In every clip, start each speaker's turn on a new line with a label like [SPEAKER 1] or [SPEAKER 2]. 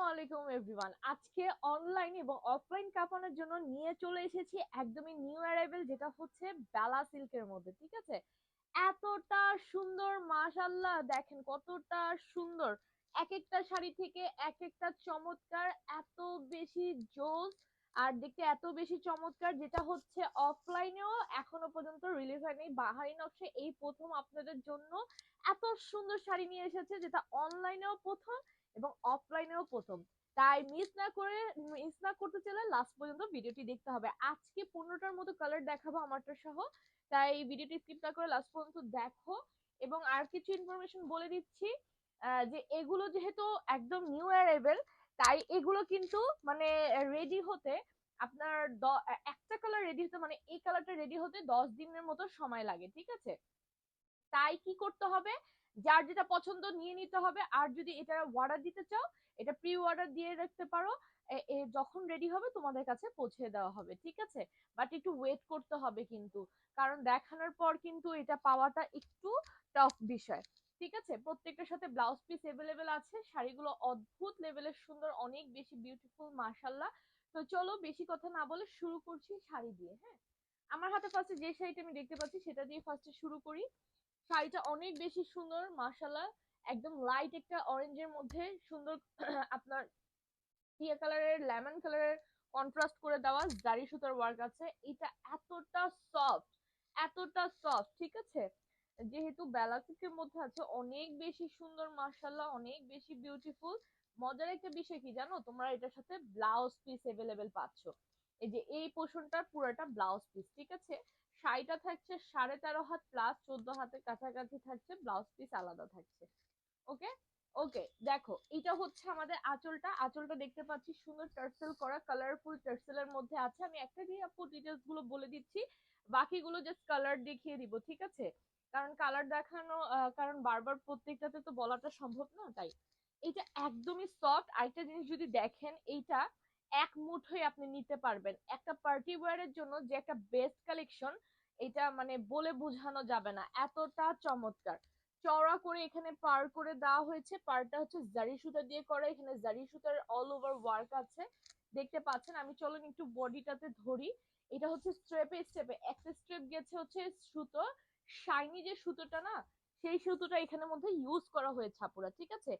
[SPEAKER 1] আলাইকুম এভরিওয়ান। আজকে অনলাইন এবং অফলাইন কাপড়ের জন্য নিয়ে চলে এসেছি একদমই নিউ অ্যারাইভেল, যেটা হচ্ছে বেলা সিল্কের মধ্যে। ঠিক আছে, এতটা সুন্দর, মাশাআল্লাহ, দেখেন কতটা সুন্দর। এক একটা শাড়ি থেকে এক একটা চমৎকার, এত বেশি জোস আর দেখতে এত বেশি চমৎকার, যেটা হচ্ছে অফলাইনেও এখনো পর্যন্ত রিলিজ হয়নি। বাহারি নকশা এই প্রথম আপনাদের জন্য এত সুন্দর শাড়ি নিয়ে এসেছে, যেটা অনলাইনেও প্রথম এবং অফলাইনেও প্রথম। তাই মিস না করতে চাইলে লাস্ট পর্যন্ত ভিডিওটি দেখতে হবে। আজকে 15টার মতো কালার দেখাবো আমারটা সহ, তাই ভিডিওটি স্কিপ না করে লাস্ট পর্যন্ত দেখো। এবং আর কিছু ইনফরমেশন বলে দিচ্ছি, যে এগুলো যেহেতু একদম নিউ অ্যারাইভেল, তাই এগুলো কিন্তু মানে রেডি হতে আপনার একটা কালার রেডি হতে, মানে এই কালারটা রেডি হতে 10 দিনের মতো সময় লাগে। ঠিক আছে, তাই কি করতে হবে, যার যেটা পছন্দ নিয়ে নিতে হবে। আর যদি এটা অর্ডার দিতে চাও, এটা প্রি অর্ডার দিয়ে রাখতে পারো। যখন রেডি হবে তোমাদের কাছে পৌঁছে দেওয়া হবে। ঠিক আছে, বাট একটু ওয়েট করতে হবে কিন্তু, কারণ দেখানোর পর কিন্তু এটা পাওয়াটা একটু টাফ বিষয়। ঠিক আছে, প্রত্যেকটার সাথে ব্লাউজ পিস এভেলেবেল আছে। শাড়িগুলো অদ্ভুত লেভেলের সুন্দর, অনেক বেশি বিউটিফুল, মাশাল্লাহ। তো চলো বেশি কথা না বলে শুরু করছি শাড়ি দিয়ে। হ্যাঁ, আমার হাতে ফার্স্টে যে শাড়িটা আমি দেখতে পাচ্ছি সেটা দিয়ে ফার্স্টে শুরু করি। শাড়িটা অনেক বেশি সুন্দর, মাশাআল্লাহ। একদম লাইট একটা অরেঞ্জের মধ্যে সুন্দর আপনার টিয়া কালারের, লেমন কালারের কন্ট্রাস্ট করে দেওয়া জারি সুতার ওয়ার্ক আছে। এটা এতটা সফট, এতটা সফট। ঠিক আছে, যেহেতু বেলাসিকের মধ্যে আছে, অনেক বেশি সুন্দর, মাশাআল্লাহ, অনেক বেশি বিউটিফুল। মজার একটা বিষয় কি জানো, তোমরা এটার সাথে ব্লাউজ পিস এভেলেবেল পাচ্ছ। এই যে এই পোর্শনটা পুরোটা ব্লাউজ পিস। ঠিক আছে, শাড়িটা থাকছে 13.5 হাত প্লাস 14 হাতের কাছাকাছি থাকছে, ব্লাউজ পিস আলাদা থাকছে। ওকে, ওকে, দেখো এটা হচ্ছে আমাদের আঁচলটা। আঁচলটা দেখতে পাচ্ছি সুন্দর টার্সেল করা, কালারফুল টার্সেলের মধ্যে আছে। আমি একটা দিয়ে আপু ডিটেলস গুলো বলে দিচ্ছি, বাকিগুলো জাস্ট কালার দেখিয়ে দিব। ঠিক আছে, কারণ কালার দেখানো, কারণ বারবার প্রত্যেকটাতে তো বলাটা সম্ভব না, তাই। এটা একদমই সফট। আরেকটা জিনিস যদি দেখেন, এইটা এক মুঠোয় আপনি নিতে পারবেন। একটা পার্টি ওয়্যারের জন্য যে একটা বেস্ট কালেকশন, এটা মানে বলে বোঝানো যাবে না, এতটা চমৎকার। চওড়া করে এখানে পার করে দেওয়া হয়েছে। পারটা হচ্ছে জারি সুতা দিয়ে করা, এখানে জারি সুতার অল ওভার ওয়ার্ক আছে, দেখতে পাচ্ছেন। আমি চলুন একটু বডিটাতে ধরি। এটা হচ্ছে স্ট্রেপে স্টেপে, একটা স্ট্রেপ গেছে হচ্ছে সুতো, শাইনি যে সুতোটা না, সেই সুতোটা এখানের মধ্যে ইউজ করা হয়েছে আপুরা। ঠিক আছে,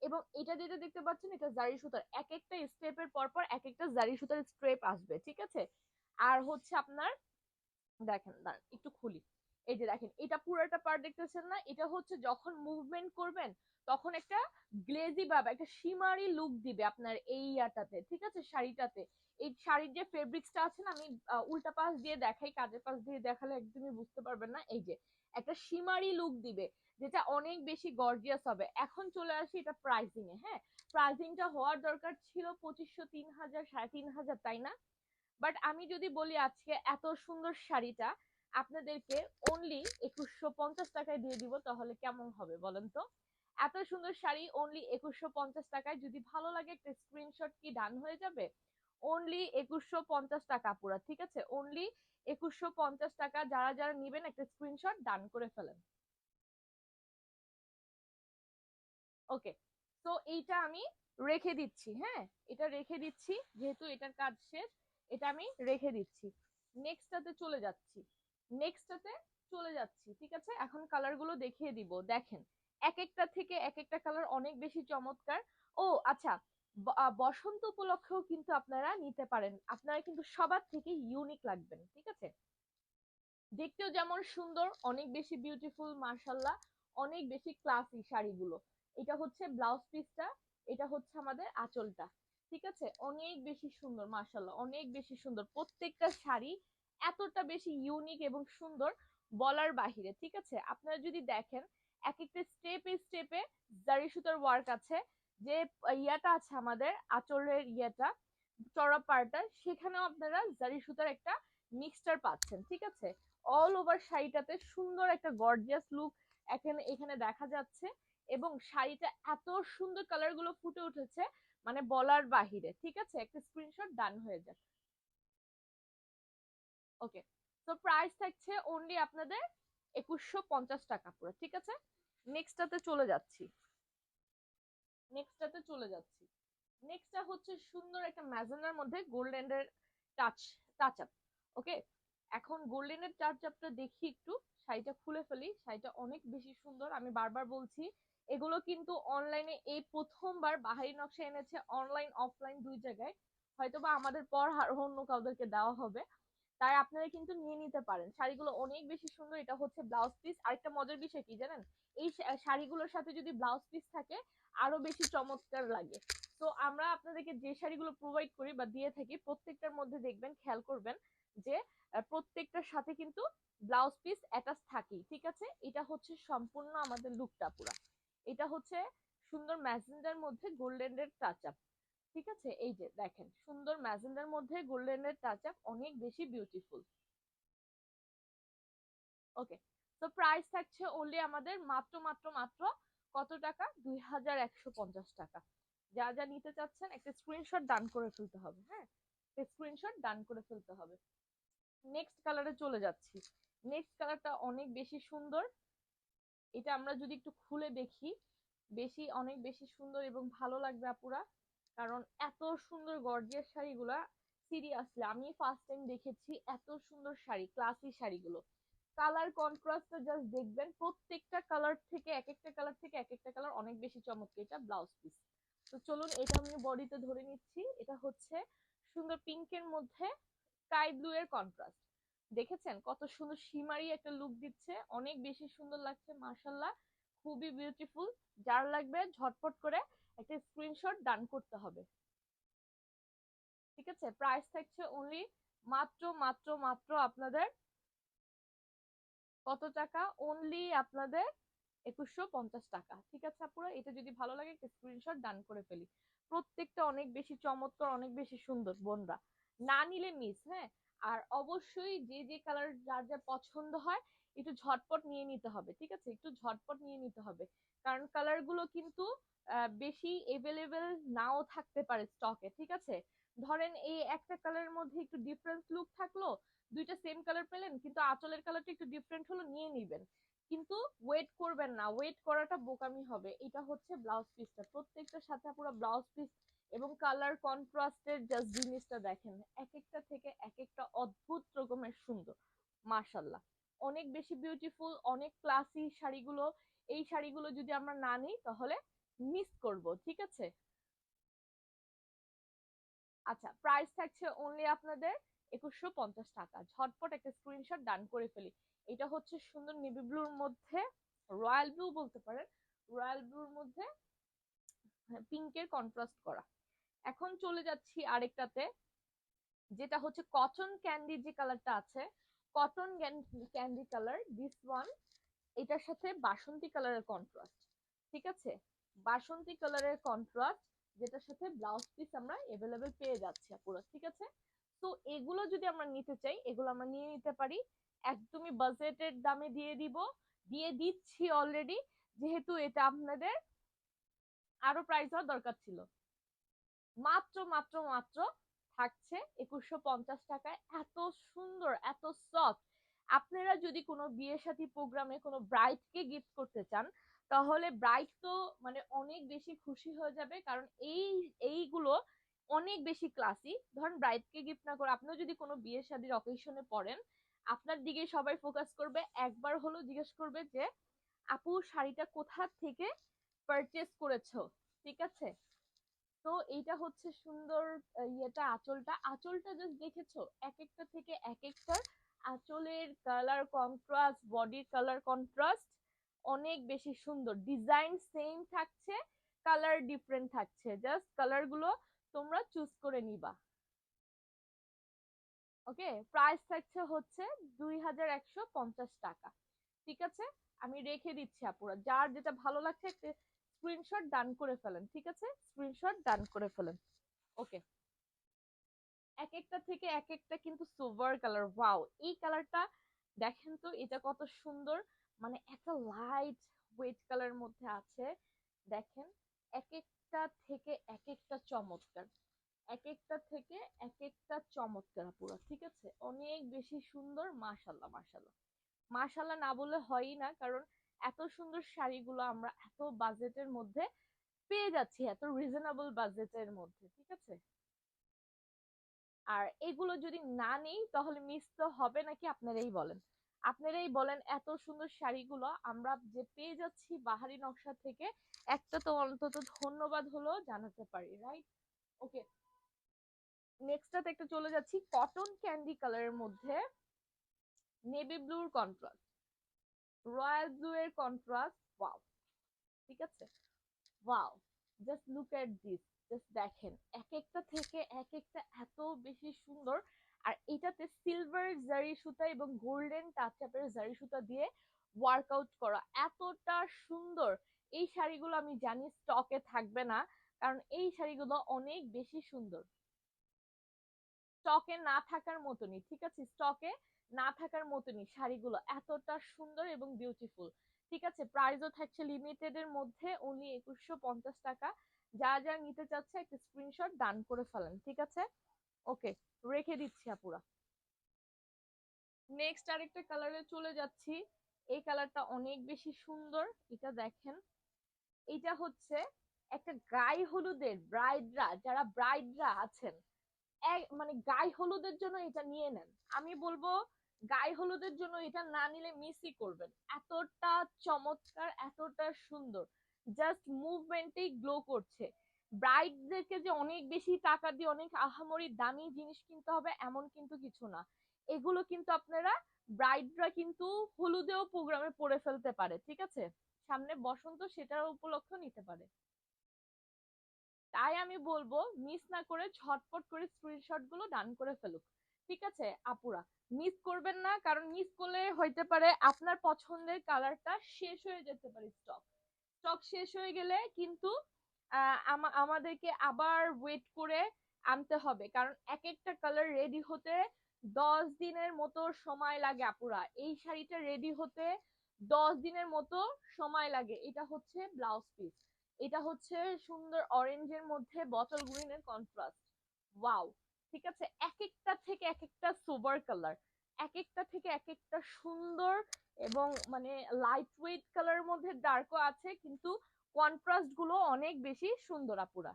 [SPEAKER 1] এবং এটা যেটা দেখতে পাচ্ছেন, এটা জারি সুতার, এক একটা স্টেপের পর পর এক একটা জারি সুতার স্ট্রেপ আসবে। ঠিক আছে, আর হচ্ছে আপনার দেখেন, দাঁড়ান একটু খুলি। এই যে দেখেন, এটা পুরোটা পার্ট দেখতেছেন না, এটা হচ্ছে যখন মুভমেন্ট করবেন তখন একটা গ্লেজি ভাব, একটা শিমারি লুক দিবে আপনার এই ইয়াটাতে। ঠিক আছে, শাড়িটাতে, এই শাড়ির যে ফেব্রিক্সটা আছে না, আমি উল্টা পাশ দিয়ে দেখাই, কাজের পাশ দিয়ে দেখালে একদমই বুঝতে পারবেন না। এই যে একটা শিমারি লুক দিবে, যেটা অনেক বেশি গর্জিয়াস হবে। এখন চলে আসি এটা প্রাইসিং এ। হ্যাঁ, প্রাইসিংটা হওয়ার দরকার ছিল 2500, 3000, 3500, তাই না? বাট আমি যদি বলি আজকে এত সুন্দর শাড়িটা আপনাদেরকে অনলি 2150 টাকায় দিয়ে দিব, তাহলে কেমন হবে বলেন তো? এত সুন্দর শাড়ি অনলি 2150 টাকায়, যদি ভালো লাগে একটা স্ক্রিনশট কি ডান হয়ে যাবে? অনলি 2150 টাকা পুরা। ঠিক আছে, অনলি 2150 টাকা। যারা যারা নিবেন একটা স্ক্রিনশট ডান করে ফেলেন। ওকে, তো এইটা আমি রেখে দিচ্ছি। হ্যাঁ, এটা রেখে দিচ্ছি, যেহেতু এটার কাজ শেষ, এটা আমি রেখে দিচ্ছি। নেক্সটটাতে চলে যাচ্ছি, নেক্সটটাতে চলে যাচ্ছি। ঠিক আছে, এখন কালার গুলো দেখিয়ে দিব। দেখেন, এক একটা থেকে এক একটা কালার অনেক বেশি চমৎকার। ও আচ্ছা, বসন্ত উপলক্ষেও কিন্তু আপনারা নিতে পারেন। আপনারা কিন্তু সবার থেকে ইউনিক লাগবেন। ঠিক আছে, দেখতেও যেমন সুন্দর, অনেক বেশি বিউটিফুল, মাশাল্লাহ, অনেক বেশি ক্লাসি শাড়িগুলো। এটা হচ্ছে ব্লাউজ পিসটা, এটা হচ্ছে আমাদের আঁচলটা। ঠিক আছে, অনেক বেশি সুন্দর, মাশাল্লাহ, অনেক বেশি সুন্দর। প্রত্যেকটা শাড়ি এতটা বেশি ইউনিক এবং সুন্দর, বলার বাহিরে। ঠিক আছে, আপনারা যদি দেখেন, এক একটা স্টেপে স্টেপে জারি সুতার ওয়ার্ক আছে। যে ইয়াটা আছে আমাদের আঁচলের ইয়াটা, চড়া পাড়টা, সেখানেও আপনারা জারি সুতার একটা মিক্সচার পাচ্ছেন। ঠিক আছে, অল ওভার শাড়িটাতে সুন্দর একটা গর্জিয়াস লুক এখানে এখানে দেখা যাচ্ছে। এবং শাড়িটা এত সুন্দর, কালার গুলো ফুটে উঠেছে, মানে বলার বাহিরে। ঠিক আছে, একটা স্ক্রিনশট ডান হয়ে যাক। ওকে, তো প্রাইস থাকছে অনলি আপনাদের 2150 টাকা পুরো। ঠিক আছে, নেক্সটটাতে চলে যাচ্ছি, নেক্সটটাতে চলে যাচ্ছি। নেক্সটটা হচ্ছে সুন্দর একটা ম্যাজেন্ডার মধ্যে গোল্ডেনের টাচ টাচ আপ। ওকে, এখন গোল্ডেনের টাচ আপটা দেখি একটু, শাড়িটা খুলে ফেলি। শাড়িটা অনেক বেশি সুন্দর, আমি বারবার বলছি এগুলো কিন্তু অনলাইনে এই প্রথমবার বাহারি নকশা এনেছে, অনলাইন অফলাইন দুই জায়গায়। হয়তোবা আমাদের পর আর অন্য কাউদেরকে দেওয়া হবে, তাই আপনারা কিন্তু নিয়ে নিতে পারেন। শাড়িগুলো অনেক বেশি সুন্দর। এটা হচ্ছে ব্লাউজ পিস। আরেকটা মজার বিষয় কি জানেন, এই শাড়িগুলোর সাথে যদি ব্লাউজ পিস থাকে আরো বেশি চমৎকার লাগে। তো আমরা আপনাদেরকে যে শাড়িগুলো প্রোভাইড করি বা দিয়ে থাকি প্রত্যেকটার মধ্যে দেখবেন, খেয়াল করবেন যে প্রত্যেকটার সাথে কিন্তু ব্লাউজ পিস অ্যাটাচ থাকেই। ঠিক আছে, এটা হচ্ছে সম্পূর্ণ আমাদের লুকটা পুরা। এটা হচ্ছে সুন্দর ম্যাজেন্ডার মধ্যে গোল্ডেনের টাচ আপ। ঠিক আছে, এই যে দেখেন সুন্দর ম্যাজেন্ডার মধ্যে গোল্ডেনের টাচ আপ, অনেক বেশি বিউটিফুল। ওকে, তো প্রাইস থাকছে অনলি আমাদের মাত্র মাত্র মাত্র কত টাকা, 2150 টাকা। যা যা নিতে চাচ্ছেন একটা স্ক্রিনশট ডান করে ফেলতে হবে। হ্যাঁ, স্ক্রিনশট ডান করে ফেলতে হবে। নেক্সট কালারে চলে যাচ্ছি। নেক্সট কালারটা অনেক বেশি সুন্দর। এটা আমরা যদি একটু খুলে দেখি, অনেক বেশি সুন্দর এবং ভালো লাগবে আপুরা। কারণ এত সুন্দর গর্জিয়াস শাড়িগুলা সিরিয়াসলি আমি ফার্স্ট টাইম দেখেছি। এত সুন্দর শাড়ি, ক্লাসি শাড়িগুলো কালার কন্ট্রাস্টটা জাস্ট দেখবেন, প্রত্যেকটা কালার থেকে এক একটা কালার থেকে এক একটা কালার অনেক বেশি চমৎকার। এটা ব্লাউজ পিস। তো চলুন এটা আমি বডিতে ধরে নিচ্ছি। এটা হচ্ছে সুন্দর পিঙ্কের মধ্যে স্কাই ব্লু এর কন্ট্রাস্ট। দেখেছেন কত সুন্দর শিমারি একটা লুক দিচ্ছে, অনেক বেশি সুন্দর লাগছে মাশাআল্লাহ, খুবই বিউটিফুল। যার লাগবে ঝটপট করে একটা স্ক্রিনশট ডান করতে হবে। ঠিক আছে, প্রাইস থাকছে অনলি মাত্র মাত্র মাত্র আপনাদের কত টাকা, অনলি আপনাদের 2150 টাকা। ঠিক আছে আপুরা, এটা যদি ভালো লাগে একটা স্ক্রিনশট ডান করে ফেলি। প্রত্যেকটা অনেক বেশি চমৎকার, অনেক বেশি সুন্দর বোনরা, না নিলে মিস। হ্যাঁ, আর অবশ্যই যে যে কালার যার যা পছন্দ হয় একটু ঝটপট নিয়ে নিতে হবে। ঠিক আছে, একটু ঝটপট নিয়ে নিতে হবে, কারণ কালার গুলো কিন্তু বেশি এভেলেবেল নাও থাকতে পারে স্টকে। ঠিক আছে, ধরেন এই একটা কালারের মধ্যে একটু ডিফারেন্স লুক থাকলো, দুইটা সেম কালার পেলেন কিন্তু আঁচলের কালারটা একটু ডিফারেন্ট হলো, নিয়ে নিবেন। কিন্তু ওয়েট করবেন না, ওয়েট করাটা বোকামি হবে। এটা হচ্ছে ব্লাউজ পিসটা, প্রত্যেকটার সাথে পুরো ব্লাউজ পিস এবং কালার কন্ট্রাস্টের জাস্ট জিনিসটা দেখেন, এক একটা থেকে এক একটা অদ্ভুত রকমের সুন্দর মাশাল্লাহ, অনেক বেশি বিউটিফুল, অনেক ক্লাসি শাড়িগুলো। এই শাড়িগুলো যদি আমরা না নিই তাহলে মিস করব। ঠিক আছে, আচ্ছা প্রাইস থাকছে অনলি আপনাদের 2150 টাকা। ঝটপট একটা স্ক্রিনশট ডান করে ফেলি। এটা হচ্ছে সুন্দর নেভি ব্লুর মধ্যে, রয়্যাল ব্লু বলতে পারেন, রয়্যাল ব্লুর মধ্যে পিঙ্কের কন্ট্রাস্ট করা। এখন চলে যাচ্ছি আরেকটাতে, যেটা হচ্ছে কটন ক্যান্ডি যে কালারটা আছে, cotton candy colour this one. এটার সাথে বাসন্তী কালারের কন্ট্রাস্ট। ঠিক আছে, বাসন্তী কালারের কন্ট্রাস্ট, যেটার সাথে ব্লাউজ পিস আমরা এভেলেবেল পেয়ে যাচ্ছি পুরো। ঠিক আছে, তো এগুলো যদি আমরা নিতে চাই এগুলো আমরা নিয়ে নিতে পারি একদমই বাজেটের দামে। দিয়ে দিব, দিয়ে দিচ্ছি অলরেডি, যেহেতু এটা আপনাদের আরো প্রাইস হওয়ার দরকার ছিল। মাত্র মাত্র মাত্র থাকছে 2150 টাকায়। এত সুন্দর, এত সফট। আপনারা যদি কোনো বিয়ে শাদী প্রোগ্রামে কোনো ব্রাইডকে গিফট করতে চান তাহলে ব্রাইড তো মানে অনেক বেশি খুশি হয়ে যাবে, কারণ এইগুলো অনেক বেশি ক্লাসি। ধরেন ব্রাইডকে গিফট না করে আপনিও যদি কোনো বিয়ে শাদীর অকেশনে পড়েন, আপনার দিকে সবাই ফোকাস করবে, একবার হলো জিজ্ঞেস করবে যে আপু শাড়িটা কোথা থেকে পারচেজ করেছো। ঠিক আছে, তো এইটা হচ্ছে সুন্দর। ইয়েটা আঁচলটা, আঁচলটা জাস্ট দেখেছো, এক একটা থেকে এক একটার আঁচলের কালার কন্ট্রাস্ট, বডির কালার কন্ট্রাস্ট অনেক বেশি সুন্দর। ডিজাইন সেম থাকছে, কালার ডিফারেন্ট থাকছে, জাস্ট কালার গুলো তোমরা চুজ করে নিবা। ওকে, প্রাইস থাকছে হচ্ছে 2150 টাকা। ঠিক আছে, আমি রেখে দিচ্ছি আপুরা, যার যেটা ভালো লাগছে একটা স্ক্রিনশট ডান করে ফেলেন। ঠিক আছে, স্ক্রিনশট ডান করে ফেলেন। ওকে, এক একটা থেকে এক একটা কিন্তু সোভার কালার। ওয়াও, এই কালারটা দেখেন তো, এটা কত সুন্দর, মানে একটা লাইট ওয়েট কালার মধ্যে আছে। দেখেন, এক একটা থেকে এক একটা চমৎকার, এক একটা থেকে এক একটা চমৎকার পুরো। ঠিক আছে, অনেক বেশি সুন্দর, মাশাল্লাহ মাশাল্লাহ মাশাল্লাহ না বললে হয়ই না, কারণ এত সুন্দর শাড়িগুলো আমরা এত বাজেটের মধ্যে পেয়ে যাচ্ছি এত রিজনেবল বাজেটের মধ্যে, ঠিক আছে। আর এগুলো যদি না নেই তাহলে মিস তো হবে নাকি, আপনারাই বলেন। আপনারাই বলেন, এত সুন্দর শাড়িগুলো আমরা যে পেয়ে যাচ্ছি বাহারি নকশা থেকে, একটা তো অন্তত ধন্যবাদ হলো জানাতে পারি, রাইট? ওকে, নেক্সটটাতে একটা চলে যাচ্ছি কটন ক্যান্ডি কালারের মধ্যে, নেভি ব্লুর কন্ট্রাস্ট, রয়্যাল ব্লু এর কন্ট্রাস্ট, ওয়াও, ঠিক আছে, wow, just look at this, just দেখেন এক একটা থেকে এক একটা এত বেশি সুন্দর। আর এটাতে সিলভার জারি সুতা এবং গোল্ডেন টাচ আপের জারি সুতা দিয়ে ওয়ার্কআউট করা, এতটা সুন্দর। এই শাড়িগুলো আমি জানি স্টকে থাকবে না, কারণ এই শাড়িগুলো অনেক বেশি সুন্দর, স্টকে না থাকার মতনই, ঠিক আছে, স্টকে না থাকার মতনই শাড়িগুলো এতটা সুন্দর এবং বিউটিফুল। ঠিক আছে, প্রাইসও থাকছে লিমিটেড এর মধ্যে, অনলি 2150 টাকা। যা যা নিতে চাচ্ছে একটা স্ক্রিনশট ডান করে ফেলেন, ঠিক আছে। ওকে, রেখে দিচ্ছি আপুরা। নেক্সট আরেকটা কালারে চলে যাচ্ছি, এই কালারটা অনেক বেশি সুন্দর, এটা দেখেন। এটা হচ্ছে একটা গায়ে হলুদের ব্রাইডরা, যারা ব্রাইডরা আছেন, মানে গায়ে হলুদের জন্য এটা নিয়ে নেন। আমি বলবো গায়ে হলুদের জন্য এটা না নিলে মিসই করবেন, এতটা চমৎকার, এতটা সুন্দর, জাস্ট মুভমেন্টেই গ্লো করছে। ব্রাইডদেরকে যে অনেক বেশি টাকা দিয়ে অনেক আহামরি দামি জিনিস কিনতে হবে এমন কিন্তু কিছু না। এগুলো কিন্তু আপনারা ব্রাইডরা কিন্তু হলুদেও প্রোগ্রামে পরে ফেলতে পারে, ঠিক আছে, সামনে বসন্ত সেটার উপলক্ষ নিতে পারে। তাই আমি বলবো মিস না করে ঝটপট করে স্ক্রিনশট গুলো ডান করে ফেলুক, ঠিক আছে আপুরা। মিস করবেন না, কারণ মিস করলে হইতে পারে আপনার পছন্দের কালারটা শেষ হয়ে যেতে পারে, স্টক স্টক শেষ হয়ে গেলে কিন্তু আমাদেরকে আবার ওয়েট করে আনতে হবে, কারণ এক একটা কালার রেডি হতে 10 দিনের মতো সময় লাগে আপুরা। এই শাড়িটা রেডি হতে 10 দিনের মতো সময় লাগে। এটা হচ্ছে ব্লাউজ পিস, এটা হচ্ছে সুন্দর অরেঞ্জের মধ্যে বটল গ্রিনের কন্ট্রাস্ট, ওয়াও, ঠিক আছে, এক একটা থেকে এক একটা সোবার কালার, এক একটা থেকে এক একটা সুন্দর, এবং মানে লাইট ওয়েট কালারের মধ্যে ডার্কও আছে, কিন্তু কন্ট্রাস্ট গুলো অনেক বেশি সুন্দর আপুরা।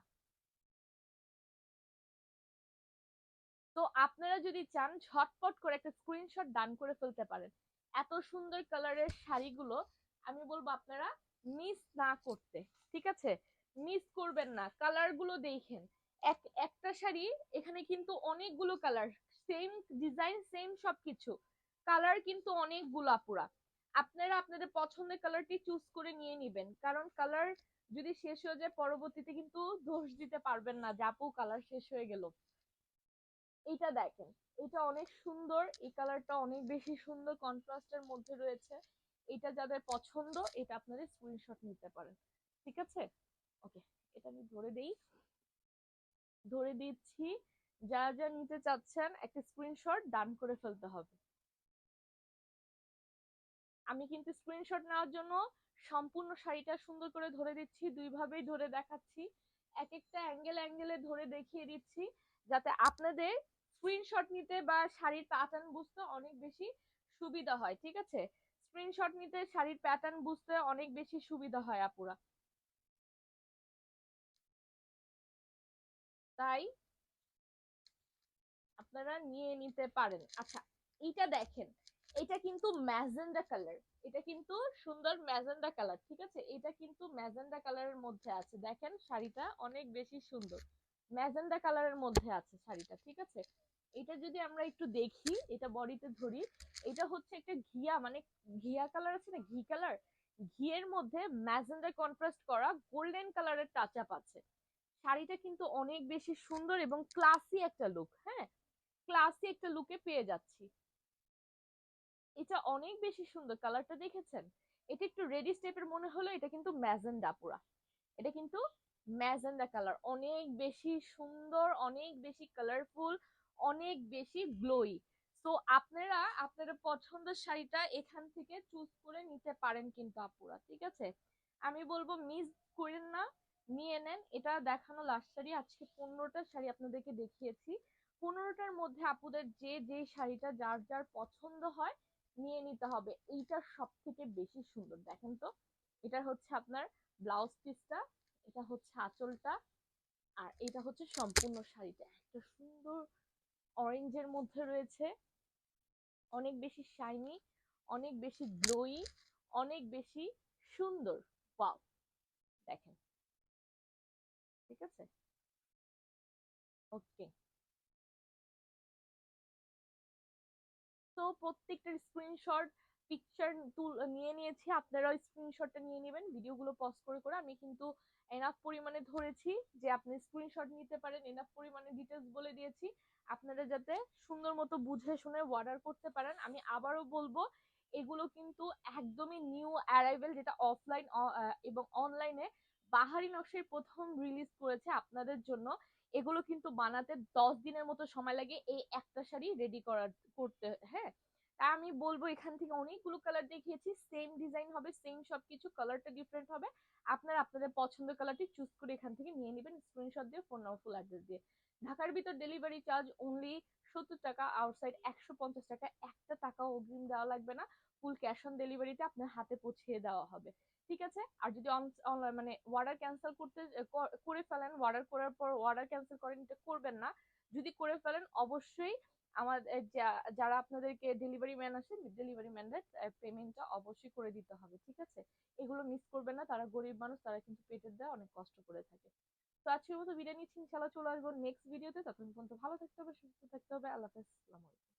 [SPEAKER 1] তো আপনারা যদি চান ঝটপট করে একটা স্ক্রিনশট ডান করে ফেলতে পারেন। এত সুন্দর কালারের শাড়িগুলো আমি বলবো আপনারা মিস না করতে, ঠিক আছে, মিস করবেন না। কালার গুলো দেখেন, একটা শাড়ি এখানে কিন্তু অনেকগুলো কালার, সেম ডিজাইন সেম সবকিছু, কালার কিন্তু অনেকগুলো আপুরা। আপনারা আপনাদের পছন্দের কালারটি চুজ করে নিয়ে নিবেন, কারণ কালার যদি শেষ হয়ে যায় পরবর্তীতে কিন্তু দোষ দিতে পারবেন না যে আপু কালার শেষ হয়ে গেল। এটা দেখেন, এটা অনেক সুন্দর, এই কালারটা অনেক বেশি সুন্দর, কন্ট্রাস্টের মধ্যে রয়েছে। এটা যাদের পছন্দ এটা আপনাদের স্ক্রিনশট নিতে পারেন, ঠিক আছে। ওকে, এটা আমি ধরে দেই, ধরে দিচ্ছি। যা যা নিতে চাচ্ছেন একটা স্ক্রিনশট ডান করে ফেলতে হবে। আমি কিন্তু স্ক্রিনশট নেওয়ার জন্য সম্পূর্ণ শাড়িটা সুন্দর করে ধরে দিচ্ছি, দুই ভাবেই ধরে দেখাচ্ছি, এক একটা অ্যাঙ্গেল অ্যাঙ্গেলে ধরে দেখিয়ে দিচ্ছি, যাতে আপনাদের স্ক্রিনশট নিতে বা শাড়ির প্যাটার্ন বুঝতে অনেক বেশি সুবিধা হয়, ঠিক আছে। স্ক্রিনশট নিতে শাড়ির প্যাটার্ন বুঝতে অনেক বেশি সুবিধা হয় আপুরা, তাই আপনারা নিয়ে নিতে পারেন। আচ্ছা, এইটা দেখেন, এটা কিন্তু ম্যাজেন্ডা কালার, এটা কিন্তু সুন্দর ম্যাজেন্ডা কালার, ঠিক আছে, এটা কিন্তু ম্যাজেন্ডা কালারের মধ্যে আছে, দেখেন শাড়িটা অনেক বেশি সুন্দর, ম্যাজেন্ডা কালারের মধ্যে আছে শাড়িটা, ঠিক আছে। এটা যদি আমরা একটু দেখি, এটা বডিতে ধরি, এটা হচ্ছে একটা ঘিয়া, মানে ঘিয়া কালার আছে না, ঘি কালার, ঘিয়ের মধ্যে ম্যাজেন্ডা কন্ট্রাস্ট করা গোল্ডেন কালারের টাচ আপ আছে। শাড়িটা কিন্তু অনেক বেশি সুন্দর এবং ক্লাসি একটা লুক, হ্যাঁ, ক্লাসি একটা লুকে পেয়ে যাচ্ছি। এটা অনেক বেশি সুন্দর, কালারটা দেখেছেন, এটা একটু রেডি স্টেপের মনে হলো, এটা কিন্তু ম্যাজেন্ডা পুরা, এটা কিন্তু ম্যাজেন্ডা কালার, অনেক বেশি সুন্দর, অনেক বেশি কালারফুল, অনেক বেশি গ্লোই। তো আপনারা আপনাদের পছন্দের শাড়িটা এখান থেকে চুজ করে নিতে পারেন কিন্তু আপুরা, ঠিক আছে। আমি বলবো মিস করেন না, নিয়ে নেন। এটা দেখানো লাস্ট শাড়ি, আজকে 15টা শাড়ি আপনাদেরকে দেখিয়েছি, 15টার মধ্যে আপুদের যে যে শাড়িটা যার যার পছন্দ হয় নিয়ে নিতে হবে। এইটা সব থেকে বেশি সুন্দর, দেখেন তো, এটা হচ্ছে আপনার ব্লাউজ পিসটা, এটা হচ্ছে আঁচলটা, আর এটা হচ্ছে সম্পূর্ণ শাড়িটা। একটা সুন্দর অরেঞ্জের মধ্যে রয়েছে, অনেক বেশি শাইনি, অনেক বেশি গ্লোয়ি, অনেক বেশি সুন্দর। ওয়াও, দেখেন। ঠিক আছে, ওকে। তো প্রত্যেকটার স্ক্রিনশট পিকচার নিয়ে নিয়েছি, আপনারাও স্ক্রিনশটটা নিয়ে নেবেন ভিডিওগুলো পজ করে করে। আমি কিন্তু এনাফ পরিমাণে ধরেছি যে আপনি স্ক্রিনশট নিতে পারেন, এনাফ পরিমাণে ডিটেলস বলে দিয়েছি আপনারা যাতে সুন্দর মতো বুঝে শুনে অর্ডার করতে পারেন। আমি আবারও বলবো, এগুলো কিন্তু একদমই নিউ অ্যারাইভেল, যেটা অফলাইন এবং অনলাইনে বাহারি নকশায় প্রথম রিলিজ করেছে আপনাদের জন্য। এগুলো কিন্তু বানাতে 10 দিনের মতো সময় লাগে এই একটা শাড়ি রেডি করতে। হ্যাঁ, তা আমি বলবো এখান থেকে অনেকগুলো কালার দেখিয়েছি, সেম ডিজাইন হবে, সেম সবকিছু, কালারটা ডিফারেন্ট হবে। আপনারা আপনাদের পছন্দের কালারটি চুজ করে এখান থেকে নিয়ে নেবেন স্ক্রিনশট দিয়ে, ফোন নাম্বার, ফুল অ্যাড্রেস দিয়ে। ঢাকার ভিতর ডেলিভারি চার্জ অনলি 70 টাকা, আউটসাইড 150 টাকা। একটা টাকাও অগ্রিম দেওয়া লাগবে না, ফুল ক্যাশ অন ডেলিভারিতে আপনার হাতে পৌঁছিয়ে দেওয়া হবে। ঠিক আছে। আর যদি অনলাইন মানে অর্ডার ক্যান্সেল করে ফেলেন, অর্ডার করার পর অর্ডার ক্যান্সেল করেন, এটা করবেন না। যদি করে ফেলেন অবশ্যই আমাদের যারা আপনাদেরকে ডেলিভারি ম্যান আছে, ডেলিভারি ম্যানদের পেমেন্টটা অবশ্যই করে দিতে হবে। ঠিক আছে, এগুলো মিস করবেন না, তারা গরিব মানুষ, তারা কিন্তু পেটের দেয় অনেক কষ্ট করে থাকে। তো আজকের মতো বিদায় নিচ্ছি, ইনশাল্লাহ চলে আসবো নেক্সট ভিডিওতে। ততক্ষণ পর্যন্ত ভালো থাকতে হবে, সুস্থ থাকতে হবে। আল্লাহ হাফেজ, আসসালামু আলাইকুম।